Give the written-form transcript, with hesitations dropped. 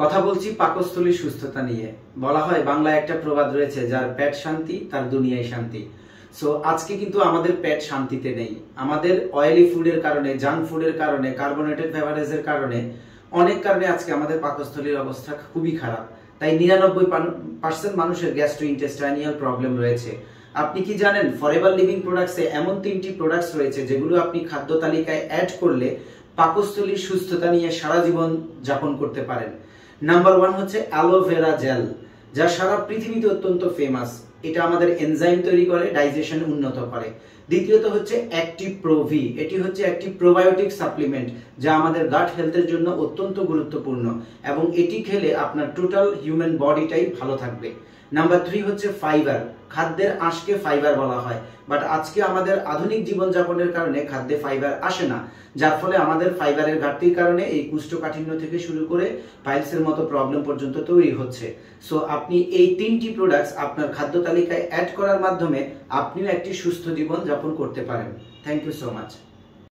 কথা বলছি পাকস্থলীর সুস্থতা নিয়ে। বলা হয় বাংলায় একটা প্রবাদ রয়েছে, যার পেট শান্তি তার দুনিয়ায় শান্তি। সো আজকে কিন্তু আমাদের পেট শান্তিতে নেই। আমাদের অয়েলি ফুডের কারণে, জাঙ্ক ফুডের কারণে, কার্বোনেটেড বেভারেজের কারণে, অনেক কারণে আজকে আমাদের পাকস্থলীর অবস্থা খুবই খারাপ। তাই 99% মানুষের গ্যাস্ট্রোইন্টেস্টাইনাল প্রবলেম রয়েছে। আপনি কি জানেন ফরএভার লিভিং প্রোডাক্টসে এমন 3টি প্রোডাক্টস রয়েছে যেগুলো আপনি খাদ্য তালিকায় অ্যাড করলে পাকস্থলীর সুস্থতা নিয়ে সারা জীবন যাপন করতে পারেন। নাম্বার 1 হচ্ছে অ্যালোভেরা জেল, যা সারা পৃথিবীতে অত্যন্ত ফেমাস। এটা আমাদের এনজাইম তৈরি করে, ডাইজেশন উন্নত করে। দ্বিতীয়ত হচ্ছে অ্যাক্টিভ প্রোভি, এটি হচ্ছে একটি প্রোবায়োটিক সাপ্লিমেন্ট যা আমাদের গাট হেলথের জন্য অত্যন্ত গুরুত্বপূর্ণ এবং এটি খেলে আপনার টোটাল হিউম্যান বডিটাই ভালো থাকবে। নাম্বার 3 হচ্ছে ফাইবার। খাদ্যের আঁশকে ফাইবার বলা হয়, বাট আজকে আমাদের আধুনিক জীবনযাপনের কারণে খাদ্যে ফাইবার আসে না, যার ফলে আমাদের ফাইবারের ঘাটতির কারণে এই কোষ্ঠকাঠিন্য থেকে শুরু করে পাইলসের মতো প্রবলেম পর্যন্ত তৈরি হচ্ছে। সো আপনি এই 3টি প্রোডাক্টস আপনার খাদ্য তালিকায় অ্যাড করার মাধ্যমে আপনিও একটি সুস্থ জীবন যাপন করতে পারেন। Thank you so much.